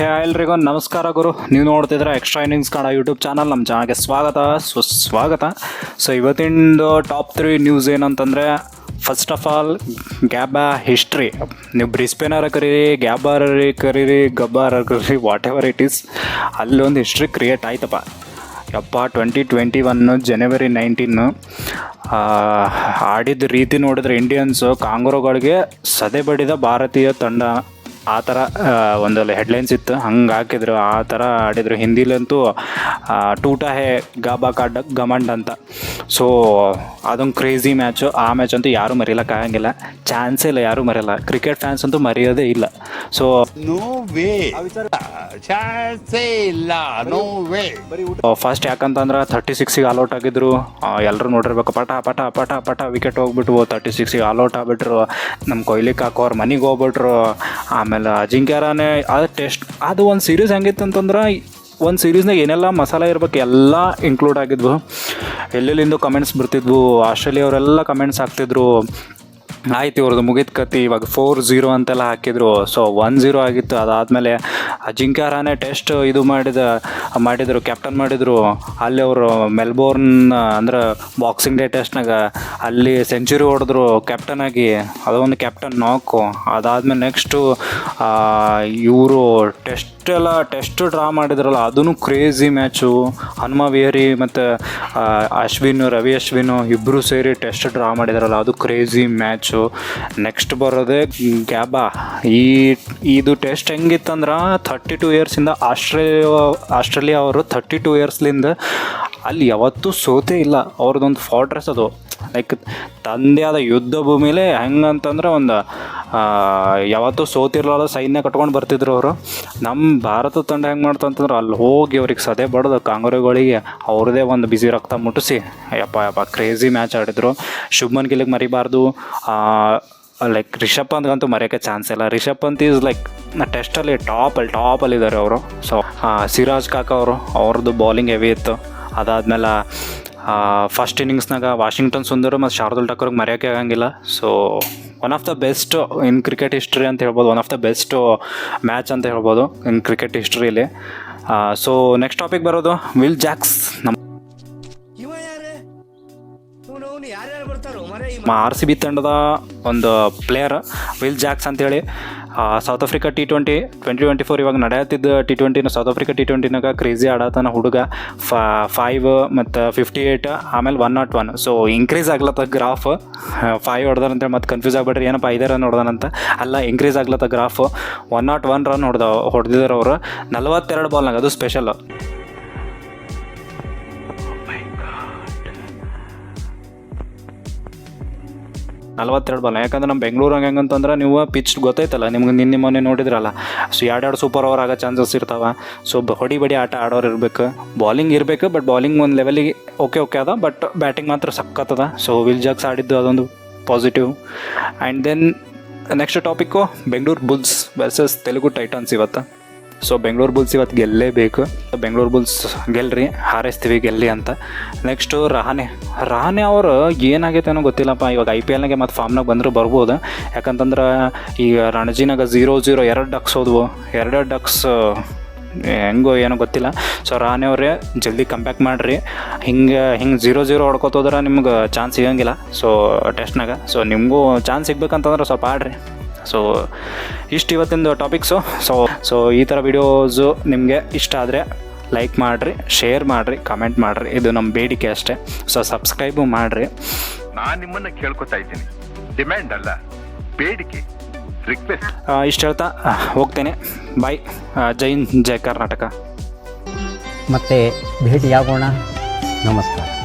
ಎಲ್ರಿಗೂ ನಮಸ್ಕಾರ ಗುರು. ನೀವು ನೋಡ್ತಿದ್ರೆ extra innings Kannada YouTube channel. ನಮ್ಮ ಚಾನಲ್ಗೆ ಸುಸ್ವಾಗತ. ಸೊ ಇವತ್ತಿಂದು ಟಾಪ್ 3 ನ್ಯೂಸ್ ಏನಂತಂದರೆ, ಫಸ್ಟ್ ಆಫ್ ಆಲ್ ಗ್ಯಾಬಾ ಹಿಸ್ಟ್ರಿ. ನೀವು ಬ್ರಿಸ್ಬೇನರ ಕರೀರಿ, ಗ್ಯಾಬಾರರಿ ಕರೀರಿ, ಗಬ್ಬಾರ ಕರೀರಿ, ವಾಟ್ ಎವರ್ ಇಟ್ ಈಸ್, ಅಲ್ಲೊಂದು ಹಿಸ್ಟ್ರಿ ಕ್ರಿಯೇಟ್ ಆಯ್ತಪ್ಪ. 2021 ಜನವರಿ 19 ಆಡಿದ ರೀತಿ ನೋಡಿದ್ರೆ ಇಂಡಿಯನ್ಸು ಕಾಂಗ್ರೋಗಳಿಗೆ ಸದೆ ಬಡಿದ ಭಾರತೀಯ ತಂಡ, ಆ ಥರ ಒಂದು ಹೆಡ್ಲೈನ್ಸ್ ಇತ್ತು. ಹಂಗೆ ಹಾಕಿದ್ರು, ಆ ಥರ ಆಡಿದ್ರು. ಹಿಂದಿಲಂತೂ ಟೂಟಾ ಹೇ ಗಾಬಾ ಕಾ ಗಮಂಡ್ ಅಂತ. ಸೊ ಅದೊಂದು ಕ್ರೇಜಿ ಮ್ಯಾಚು. ಆ ಮ್ಯಾಚ್ ಅಂತೂ ಯಾರೂ ಮರೆಯೋಕ್ಕಾಗಂಗಿಲ್ಲ, ಚಾನ್ಸೇ ಇಲ್ಲ, ಯಾರೂ ಮರೆಯಲ್ಲ. ಕ್ರಿಕೆಟ್ ಫ್ಯಾನ್ಸ್ ಅಂತೂ ಮರೆಯೋದೇ ಇಲ್ಲ. ಸೊ ಫಸ್ಟ್ ಯಾಕಂತಂದ್ರೆ 36ಗೆ ಆಲ್ಔಟ್ ಆಗಿದ್ರು. ಎಲ್ಲರೂ ನೋಡಿರ್ಬೇಕು, ಪಟ ಪಟ ಪಟ ಪಟ ವಿಕೆಟ್ ಹೋಗ್ಬಿಟ್ವು. 36ಗೆ ಆಲ್ಔಟ್ ಆಗ್ಬಿಟ್ರು. ನಮ್ಮ ಕೊಹ್ಲಿ ಕಾಕು ಅವ್ರ ಮನೆಗೆ ಹೋಗ್ಬಿಟ್ರು. ಆಮೇಲೆ ಅಜಿಂಕ್ಯರಾನೇ ಅದು ಒಂದು ಸೀರೀಸ್ ಹೆಂಗಿತ್ತು ಅಂತಂದ್ರೆ, ಒಂದು ಸೀರೀಸ್ನಾಗ ಏನೆಲ್ಲ ಮಸಾಲೆ ಇರ್ಬೇಕು ಎಲ್ಲ ಇನ್ಕ್ಲೂಡ್ ಆಗಿದ್ವು. ಎಲ್ಲೆಲ್ಲಿಂದ ಕಮೆಂಟ್ಸ್ ಬರ್ತಿದ್ವು. ಆಸ್ಟ್ರೇಲಿಯಾ ಅವರೆಲ್ಲ ಕಮೆಂಟ್ಸ್ ಹಾಕ್ತಿದ್ರು, ಆಯ್ತು ಇವ್ರದ್ದು ಮುಗಿದ ಕತ್ತಿ, ಇವಾಗ 4-0 ಅಂತೆಲ್ಲ ಹಾಕಿದ್ರು. ಸೊ 1-0 ಆಗಿತ್ತು. ಅದಾದಮೇಲೆ ಅಜಿಂಕ್ಯರಾನೇ ಟೆಸ್ಟ್ ಇದು ಮಾಡಿದರು, ಕ್ಯಾಪ್ಟನ್ ಮಾಡಿದರು. ಅಲ್ಲಿ ಅವರು ಮೆಲ್ಬೋರ್ನ್ ಅಂದ್ರೆ ಬಾಕ್ಸಿಂಗ್ ಡೇ ಟೆಸ್ಟ್ನಾಗ ಅಲ್ಲಿ ಸೆಂಚುರಿ ಹೊಡೆದ್ರು ಕ್ಯಾಪ್ಟನ್ ಆಗಿ. ಅದೊಂದು ಕ್ಯಾಪ್ಟನ್ ನಾಕು. ಅದಾದಮೇಲೆ ನೆಕ್ಸ್ಟು ಇವರು ಟೆಸ್ಟ್ ಡ್ರಾ ಮಾಡಿದ್ರಲ್ಲ, ಅದೂ ಕ್ರೇಜಿ ಮ್ಯಾಚು. ಹನುಮ ವಿಹಾರಿ ಮತ್ತು ರವಿ ಅಶ್ವಿನ್ ಇಬ್ಬರು ಸೇರಿ ಟೆಸ್ಟ್ ಡ್ರಾ ಮಾಡಿದಾರಲ್ಲ, ಅದು ಕ್ರೇಜಿ ಮ್ಯಾಚು. ನೆಕ್ಸ್ಟ್ ಬರೋದೇ ಗ್ಯಾಬಾ. ಇದು ಟೆಸ್ಟ್ ಹೆಂಗಿತ್ತಂದ್ರೆ, 32 ಇಯರ್ಸಿಂದ ಆಸ್ಟ್ರೇಲಿಯಾ ಅವರು 32 ಇಯರ್ಸ್ಲಿಂದ ಅಲ್ಲಿ ಯಾವತ್ತೂ ಸೋತೇ ಇಲ್ಲ. ಅವ್ರದ್ದೊಂದು ಫಾರ್ಟ್ರೆಸ್ ಅದು. ಲೈಕ್ ತಂದೆ ಆದ ಯುದ್ಧ ಭೂಮಿಲೇ ಹೆಂಗಂತಂದ್ರೆ ಒಂದು ಯಾವತ್ತೂ ಸೋತಿರ್ಲಾರ ಸೈನ್ಯ ಕಟ್ಕೊಂಡು ಬರ್ತಿದ್ರು ಅವರು. ನಮ್ಮ ಭಾರತ ತಂಡ ಹೆಂಗೆ ಮಾಡ್ತಂತಂದ್ರೆ, ಅಲ್ಲಿ ಹೋಗಿ ಅವ್ರಿಗೆ ಸದೆ ಬಡ್ದು ಕಾಂಗ್ರೆಗಳಿಗೆ ಅವ್ರದ್ದೇ ಒಂದು ಬಿಸಿ ರಕ್ತ ಮುಟ್ಟಿಸಿ ಯಪ್ಪ ಕ್ರೇಜಿ ಮ್ಯಾಚ್ ಆಡಿದ್ರು. ಶುಭ್ಮನ್ ಗಿಲ್ಗೆ ಮರಿಬಾರ್ದು. ಲೈಕ್ ರಿಷಬ್ ಪಂತ್ಗಂತೂ ಮರೆಯೋಕ್ಕೆ ಚಾನ್ಸ್ ಇಲ್ಲ. ರಿಷಬ್ ಪಂತ್ ಈಸ್ ಲೈಕ್ ಟೆಸ್ಟಲ್ಲಿ ಟಾಪಲ್ಲಿದ್ದಾರೆ ಅವರು. ಸೊ ಸಿರಾಜ್ ಕಾಕ ಅವ್ರದ್ದು ಬೌಲಿಂಗ್ ಹೆವಿ ಇತ್ತು. ಅದಾದಮೇಲೆ ಫಸ್ಟ್ ಇನ್ನಿಂಗ್ಸ್ನಾಗ ವಾಷಿಂಗ್ಟನ್ ಸುಂದರ್ ಮತ್ತು ಶಾರ್ದುಲ್ ಠಾಕೂರ್ಗೆ ಮರೆಯೋಕ್ಕೆ ಆಗಂಗಿಲ್ಲ. So one of the best in cricket history ಅಂತ ಹೇಳ್ಬೋದು. One of the best match ಅಂತ ಹೇಳ್ಬೋದು ಇನ್ ಕ್ರಿಕೆಟ್ ಹಿಸ್ಟ್ರಿಲಿ. ಸೊ ನೆಕ್ಸ್ಟ್ ಟಾಪಿಕ್ ಬರೋದು ವಿಲ್ ಜಾಕ್ಸ್. ನಮ್ಮ RCB ತಂಡದ ಒಂದು ಪ್ಲೇಯರ್ ವಿಲ್ ಜಾಕ್ಸ್ ಅಂತೇಳಿ, ಸೌತ್ ಆಫ್ರಿಕಾ T20 2024 ಇವಾಗ ನಡೆಯುತ್ತಿದ್ದ T20 ಸೌತ್ ಆಫ್ರಿಕಾ T20ನಾಗ ಕ್ರೇಜಿ ಆಡತಾನ ಹುಡುಗ. 5 ಮತ್ತು 58 ಆಮೇಲೆ 101. ಸೊ ಇನ್ಕ್ರೀಸ್ ಆಗ್ಲತ್ತ ಗ್ರಾಫ್. 5 ಹೊಡೆದಾರಂತೇಳಿ ಮತ್ತೆ ಕನ್ಫ್ಯೂಸ್ ಆಗ್ಬಿಟ್ರಿ, ಏನಪ್ಪ 5 ರನ್ ಹೊಡೆದಾನಂತ. ಅಲ್ಲ, ಇನ್ಕ್ರೀಸ್ ಆಗ್ಲತ್ತ ಗ್ರಾಫ್. 101 ರನ್ ಹೊಡೆದಿದ್ದಾರೆ ಅವರು 42 ಬಾಲ್ನಾಗ. ಅದು ಸ್ಪೆಷಲ್. 42 ಬಾಲ್. ಯಾಕಂದ್ರೆ ನಮ್ಮ ಬೆಂಗಳೂರಾಗ ಹೆಂಗಂತಂದ್ರೆ, ನೀವು ಪಿಚ್ ಗೊತ್ತೈತಲ್ಲ ನಿಮ್ಗೆ, ನಿನ್ನೆ ಮೊನ್ನೆ ನೋಡಿದ್ರಲ್ಲ. ಸೊ 2 ಸೂಪರ್ ಓವರ್ ಆಗೋ ಚಾನ್ಸಸ್ ಇರ್ತಾವೆ. ಸೊ ಹೊಡಿ ಆಟ ಆಡೋರು ಇರಬೇಕು, ಬಾಲಿಂಗ್ ಇರಬೇಕು. ಬಟ್ ಬಾಲಿಂಗ್ ಒಂದು ಲೆವೆಲಿಗೆ ಓಕೆ ಅದ, ಬಟ್ ಬ್ಯಾಟಿಂಗ್ ಮಾತ್ರ ಸಖತ್ತದ. ಸೊ ವಿಲ್ ಜಾಕ್ಸ್ ಆಡಿದ್ದು ಅದೊಂದು positive. And then next topic Bengaluru Bulls versus Telugu Titans ಇವತ್ತು. ಸೊ ಬೆಂಗಳೂರು ಬುಲ್ಸ್ ಇವತ್ತು ಗೆಲ್ಲೇಬೇಕು. ಬೆಂಗಳೂರು ಬುಲ್ಸ್ ಗೆಲ್ರಿ, ಹಾರೈಸ್ತೀವಿ ಗೆಲ್ಲಿ ಅಂತ. ನೆಕ್ಸ್ಟು ರಹಾನೆ ಅವರು ಏನಾಗೈತೆ ಅನ್ನೋ ಗೊತ್ತಿಲ್ಲಪ್ಪ. ಇವಾಗ IPLನಾಗೆ ಮತ್ತು ಫಾರ್ಮ್ನಾಗ ಬಂದರೂ ಬರ್ಬೋದು. ಯಾಕಂತಂದ್ರೆ ಈಗ ರಣಜಿನಾಗ 0-0 2 ಡಕ್ಸ್ ಹೋದ್ವು. 2 ಡಕ್ಸ್ ಹೆಂಗೋ ಏನೋ ಗೊತ್ತಿಲ್ಲ. ಸೊ ರಹಾನೆ ಅವರೇ ಜಲ್ದಿ ಕಂಬ್ಯಾಕ್ ಮಾಡಿರಿ. ಹಿಂಗೆ 0-0 ಹೊಡ್ಕೋತೋದ್ರೆ ನಿಮ್ಗೆ ಚಾನ್ಸ್ ಸಿಗೋಂಗಿಲ್ಲ ಸೊ ಟೆಸ್ಟ್ನಾಗ. ಸೊ ನಿಮಗೂ ಚಾನ್ಸ್ ಸಿಗ್ಬೇಕಂತಂದ್ರೆ ಸ್ವಲ್ಪ ಆಡ್ರಿ. ಸೊ ಇಷ್ಟು ಇವತ್ತಿಂದು ಟಾಪಿಕ್ಸು. ಸೊ ಈ ಥರ ವಿಡಿಯೋಸು ನಿಮಗೆ ಇಷ್ಟ ಆದರೆ ಲೈಕ್ ಮಾಡಿರಿ, ಶೇರ್ ಮಾಡಿರಿ, ಕಮೆಂಟ್ ಮಾಡಿರಿ. ಇದು ನಮ್ಮ ಬೇಡಿಕೆ ಅಷ್ಟೇ. ಸೊ ಸಬ್ಸ್ಕ್ರೈಬು ಮಾಡಿರಿ. ನಾನು ನಿಮ್ಮನ್ನು ಕೇಳ್ಕೊತಾ ಇದ್ದೀನಿ, ಡಿಮ್ಯಾಂಡ್ ಅಲ್ಲ, ಬೇಡಿಕೆ, ರಿಕ್ವೆಸ್ಟ್. ಇಷ್ಟು ಹೇಳ್ತಾ ಹೋಗ್ತೇನೆ. ಬಾಯ್. ಜೈ ಹಿಂದ್, ಜೈ ಕರ್ನಾಟಕ. ಮತ್ತೆ ಭೇಟಿಯಾಗೋಣ. ನಮಸ್ಕಾರ.